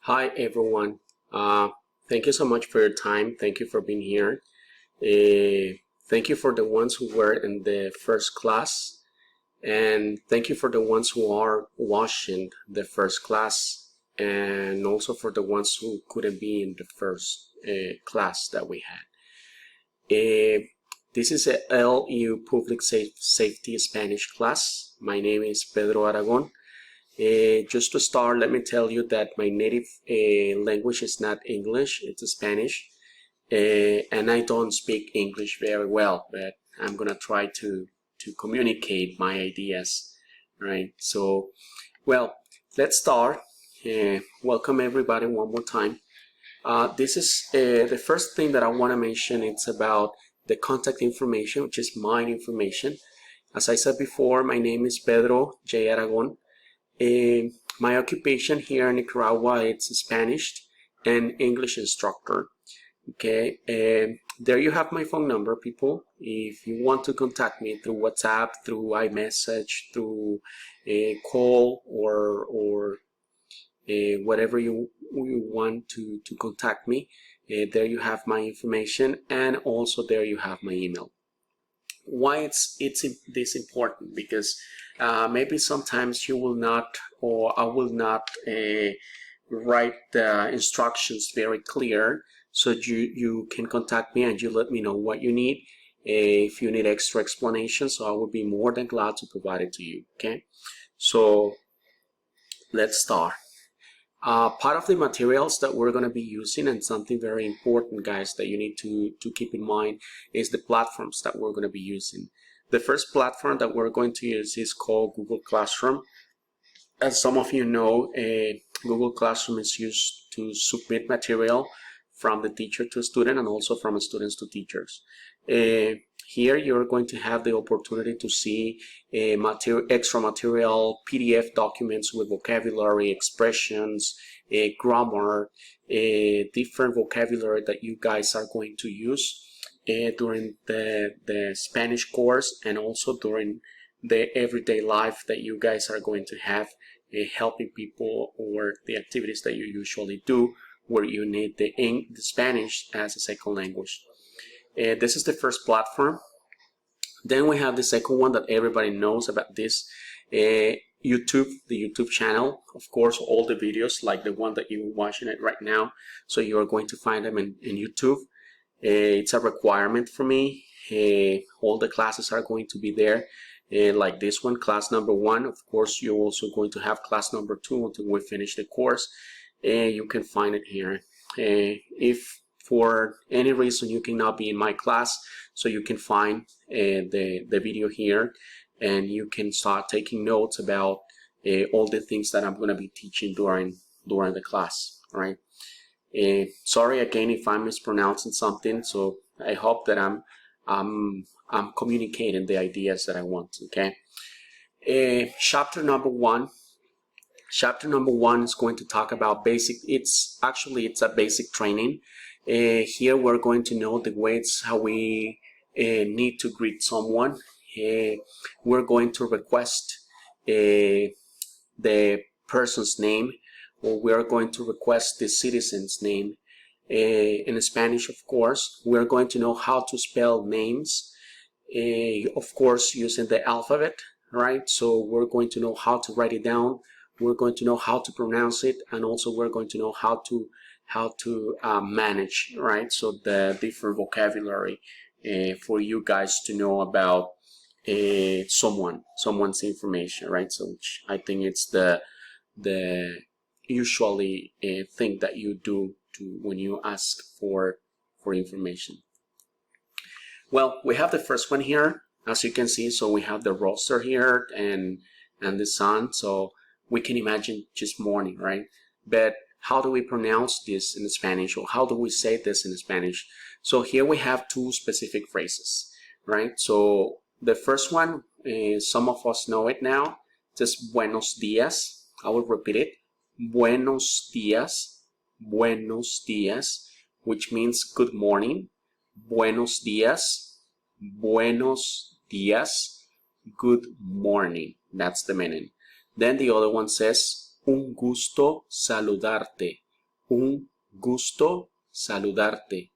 Hi everyone. Thank you so much for your time. Thank you for being here. Thank you for the ones who were in the first class, and thank you for the ones who are watching the first class, and also for the ones who couldn't be in the first class that we had. This is a LU Public Safety Spanish class. My name is Pedro Aragon. Just to start, let me tell you that my native language is not English, it's Spanish. And I don't speak English very well, but I'm gonna try to communicate my ideas, right? So, well, let's start. Welcome everybody one more time. This is the first thing that I want to mention. It's about the contact information, which is my information. As I said before, my name is Pedro J. Aragon. My occupation here in Nicaragua, it's Spanish and English instructor. Okay, there you have my phone number, people. If you want to contact me through WhatsApp, through iMessage, through a call, or whatever you want to contact me, there you have my information, and also there you have my email. Why it's this important? Because maybe sometimes you will not, or I will not write the instructions very clear, so you can contact me and you let me know what you need. If you need extra explanation, so I will be more than glad to provide it to you. Okay, so let's start. Part of the materials that we're going to be using, and something very important, guys, that you need to keep in mind, is the platforms that we're going to be using. The first platform that we're going to use is called Google Classroom. As some of you know, Google Classroom is used to submit material from the teacher to student, and also from students to teachers. Here you're going to have the opportunity to see extra material, PDF documents with vocabulary, expressions, grammar, different vocabulary that you guys are going to use during the Spanish course, and also during the everyday life that you guys are going to have, helping people, or the activities that you usually do where you need the Spanish as a second language. This is the first platform. Then we have the second one that everybody knows about, this YouTube, the YouTube channel. Of course, all the videos like the one that you're watching it right now, so you're going to find them in YouTube. It's a requirement for me. All the classes are going to be there, like this one, class number 1. Of course, you're also going to have class number 2 until we finish the course. You can find it here. If for any reason you cannot be in my class, so you can find the video here, and you can start taking notes about all the things that I'm going to be teaching during the class. All right. Sorry again if I'm mispronouncing something. So I hope that I'm communicating the ideas that I want. Okay. Chapter number 1. Chapter number 1 is going to talk about basic. It's a basic training. Here we're going to know the ways how we need to greet someone. We're going to request the person's name, or we're going to request the citizen's name. In Spanish, of course, we're going to know how to spell names, of course, using the alphabet, right? So we're going to know how to write it down. We're going to know how to pronounce it, and also we're going to know how to manage, right? So the different vocabulary for you guys to know about someone's information, right? So which I think it's the usually thing that you do when you ask for information. Well, we have the first one here, as you can see. So we have the roster here and the sun. So we can imagine just morning, right? But how do we pronounce this in Spanish, or how do we say this in Spanish? So here we have 2 specific phrases, right? So the first one, some of us know it now, just buenos días. I will repeat it. Buenos días, which means good morning. Buenos días, good morning. That's the meaning. Then the other one says, un gusto saludarte. Un gusto saludarte.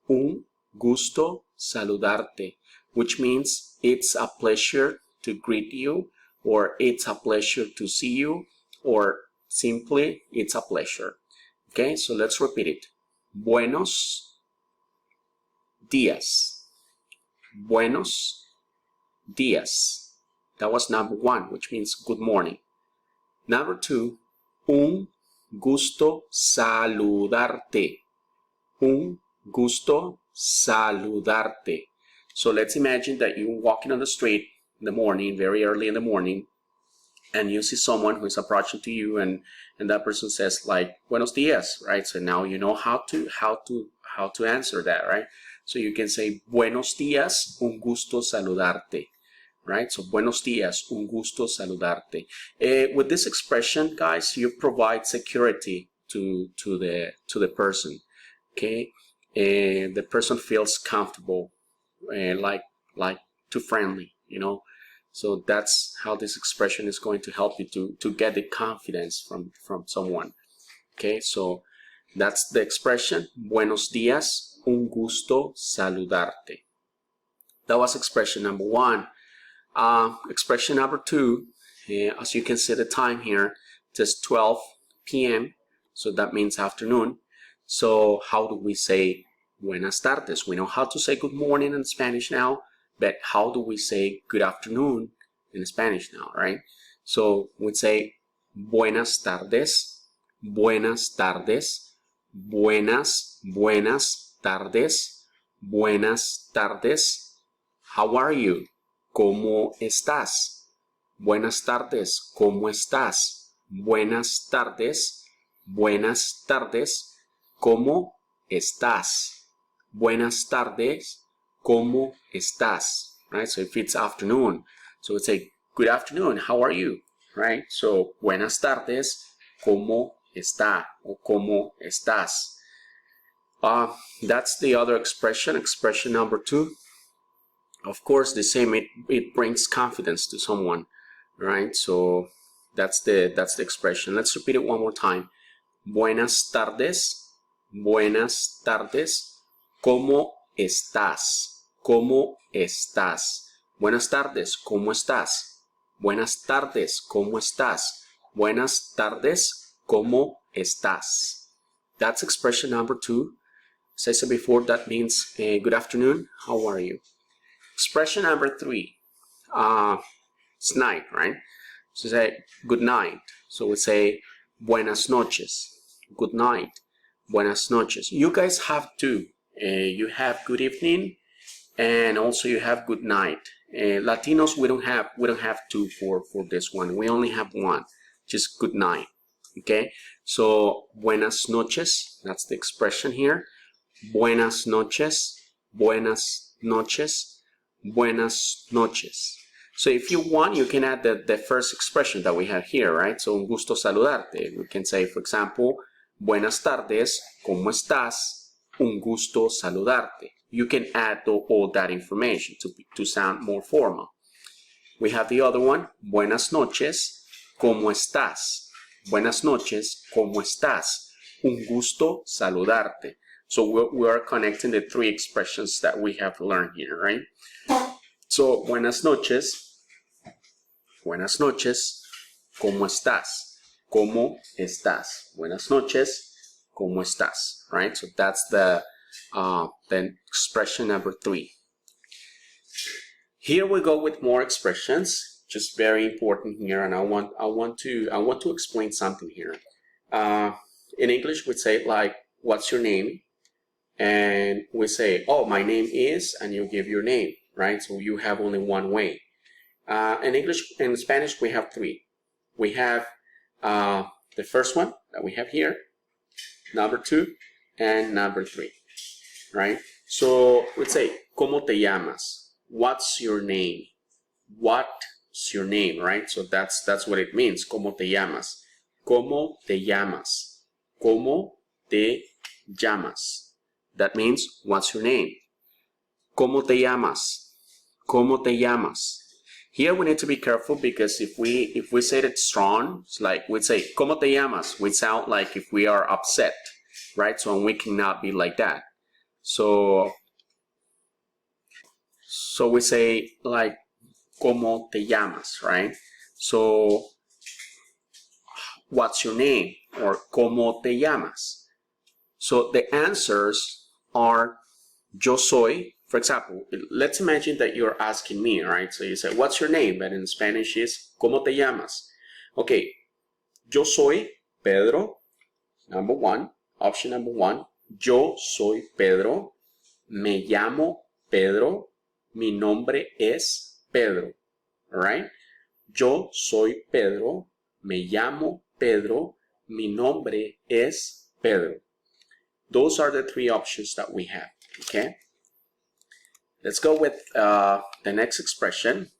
Un gusto saludarte, which means it's a pleasure to greet you, or it's a pleasure to see you, or simply it's a pleasure. Okay, so let's repeat it. Buenos días. Buenos días. That was number one, which means good morning. Number two, un gusto saludarte. Un gusto saludarte. So let's imagine that you're walking on the street in the morning, very early in the morning, and you see someone who is approaching to you, and that person says like buenos días, right? So now you know how to answer that, right? So you can say buenos días, un gusto saludarte, right? So buenos días, un gusto saludarte. With this expression, guys, you provide security to the person. Okay, the person feels comfortable, like too friendly, you know. So that's how this expression is going to help you to get the confidence from someone. Okay, so that's the expression, buenos días, un gusto saludarte. That was expression number one. Expression number two, as you can see the time here, it says 12 p.m., so that means afternoon. So how do we say buenas tardes? We know how to say good morning in Spanish now, but how do we say good afternoon in Spanish now, right? So we'd say buenas tardes, buenas tardes, buenas tardes, buenas tardes. How are you? ¿Cómo estás? Buenas tardes, ¿cómo estás? Buenas tardes, ¿cómo estás? Buenas tardes, ¿cómo estás? Right? So if it's afternoon, so it's say good afternoon, how are you? Right? So buenas tardes, ¿cómo está? Or ¿cómo estás? That's the other expression, expression number two. Of course, the same, it brings confidence to someone, right? So that's the expression. Let's repeat it one more time. Buenas tardes, ¿cómo estás? ¿Cómo estás? Buenas tardes, ¿cómo estás? Buenas tardes, ¿cómo estás? Buenas tardes, ¿cómo estás? That's expression number two. As I said before, that means good afternoon, how are you? Expression number three, it's night, right? So say good night. So we say buenas noches, good night, buenas noches. You guys have two. You have good evening, and also you have good night. Latinos, we don't have two for this one. We only have one, just good night. Okay, so buenas noches. That's the expression here. Buenas noches, buenas noches. Buenas noches. So if you want, you can add the first expression that we have here, right? So un gusto saludarte. We can say, for example, buenas tardes, ¿cómo estás? Un gusto saludarte. You can add all that information to sound more formal. We have the other one, buenas noches, ¿cómo estás? Buenas noches, ¿cómo estás? Un gusto saludarte. So we are connecting the three expressions that we have learned here, right? So, buenas noches, ¿cómo estás? ¿Cómo estás? Buenas noches, ¿cómo estás? Right? So that's the expression number three. Here we go with more expressions, just very important here, and I want to explain something here. In English, we say like, what's your name? And we say, oh, my name is, and you give your name, right? So you have only one way. In Spanish, we have three. We have the first one that we have here, number two, and number three, right? So let's say, ¿cómo te llamas? What's your name? What's your name, right? So that's what it means, ¿cómo te llamas? ¿Cómo te llamas? ¿Cómo te llamas? That means, what's your name? ¿Cómo te llamas? ¿Cómo te llamas? Here we need to be careful because if we say it strong, it's like we'd say ¿Cómo te llamas? We sound like if we are upset, right? So we cannot be like that. So we say like ¿Cómo te llamas? Right? So what's your name? Or ¿Cómo te llamas? So the answers are yo soy. For example, let's imagine that you're asking me, right? So you say, what's your name? But in Spanish is, ¿Cómo te llamas? Okay, yo soy Pedro, number one, option number one. Yo soy Pedro, me llamo Pedro, mi nombre es Pedro, all right? Yo soy Pedro, me llamo Pedro, mi nombre es Pedro. Those are the three options that we have, okay? Let's go with the next expression.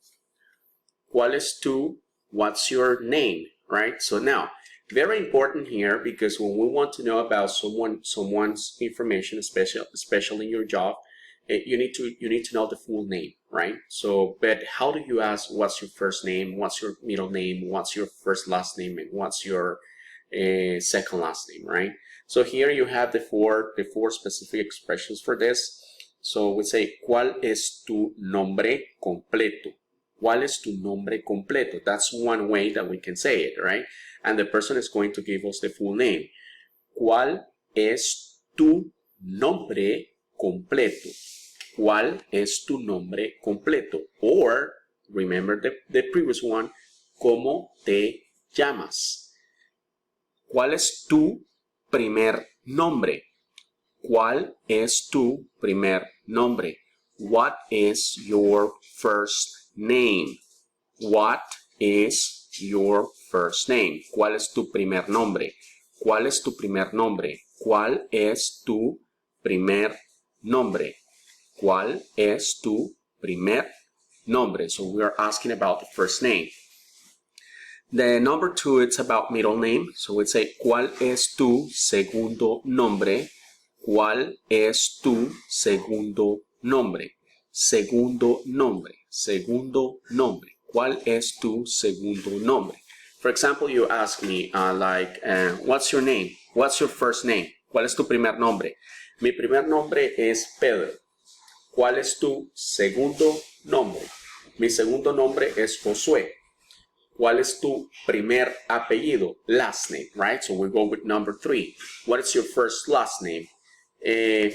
¿Cuál es tu? What's your name? Right? So now, very important here because when we want to know about someone's information, especially in your job, you need to know the full name, right? So, but how do you ask what's your first name, what's your middle name, what's your first last name, and what's your second last name, right? So here you have the four specific expressions for this. So we say, ¿cuál es tu nombre completo? ¿Cuál es tu nombre completo? That's one way that we can say it, right? And the person is going to give us the full name. ¿Cuál es tu nombre completo? ¿Cuál es tu nombre completo? Or, remember the previous one, ¿cómo te llamas? ¿Cuál es tu primer nombre? ¿Cuál es tu primer nombre? What is your first name? What is your first name? ¿Cuál es tu primer nombre? ¿Cuál es tu primer nombre? ¿Cuál es tu primer nombre? ¿Cuál es tu primer nombre? So we are asking about the first name. The number two, it's about middle name. So we'd say, ¿cuál es tu segundo nombre? ¿Cuál es tu segundo nombre? Segundo nombre. Segundo nombre. ¿Cuál es tu segundo nombre? For example, you ask me, what's your name? What's your first name? ¿Cuál es tu primer nombre? Mi primer nombre es Pedro. ¿Cuál es tu segundo nombre? Mi segundo nombre es Josué. ¿Cuál es tu primer apellido? Last name, right? So we go with number three. What is your first last name? It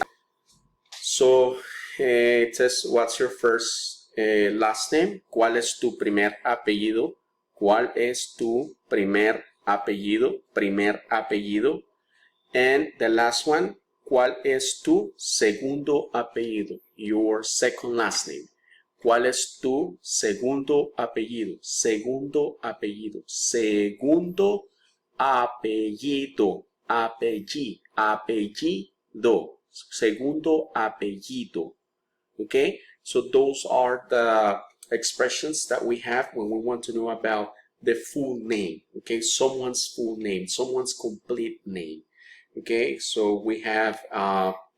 says, what's your first last name? ¿Cuál es tu primer apellido? ¿Cuál es tu primer apellido? Primer apellido. And the last one, ¿cuál es tu segundo apellido? Your second last name. ¿Cuál es tu segundo apellido? Segundo apellido. Segundo apellido. Apellido. Segundo apellido. Okay? So those are the expressions that we have when we want to know about the full name. Okay? Someone's full name. Someone's complete name. Okay? So we have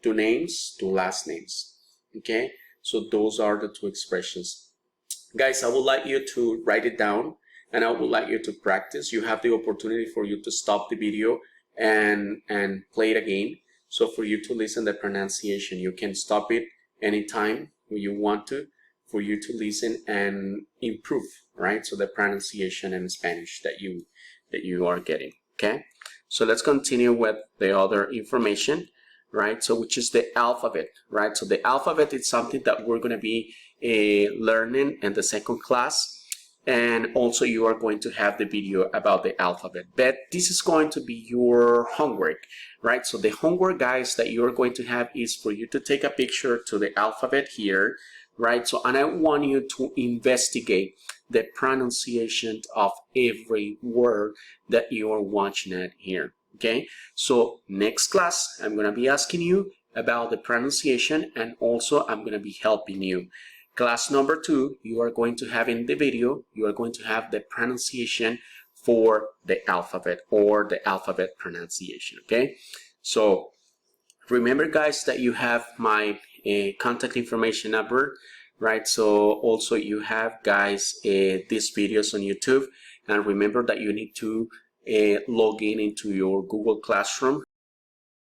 two names, two last names. Okay? So those are the two expressions. Guys, I would like you to write it down and I would like you to practice. You have the opportunity for you to stop the video and play it again. So for you to listen the pronunciation, you can stop it anytime you want to, for you to listen and improve, right? So the pronunciation in Spanish that you are getting, okay? So let's continue with the other information. Right, so which is the alphabet, right? So the alphabet is something that we're going to be learning in the second class, and also you are going to have the video about the alphabet. But this is going to be your homework, right? So the homework, guys, that you're going to have is for you to take a picture to the alphabet here, right? So, and I want you to investigate the pronunciation of every word that you are watching at here. Okay, so next class, I'm going to be asking you about the pronunciation and also I'm going to be helping you. Class number 2, you are going to have in the video, you are going to have the pronunciation for the alphabet or the alphabet pronunciation. Okay, so remember, guys, that you have my contact information number right? So also you have, guys, these videos on YouTube, and remember that you need to log in into your Google Classroom.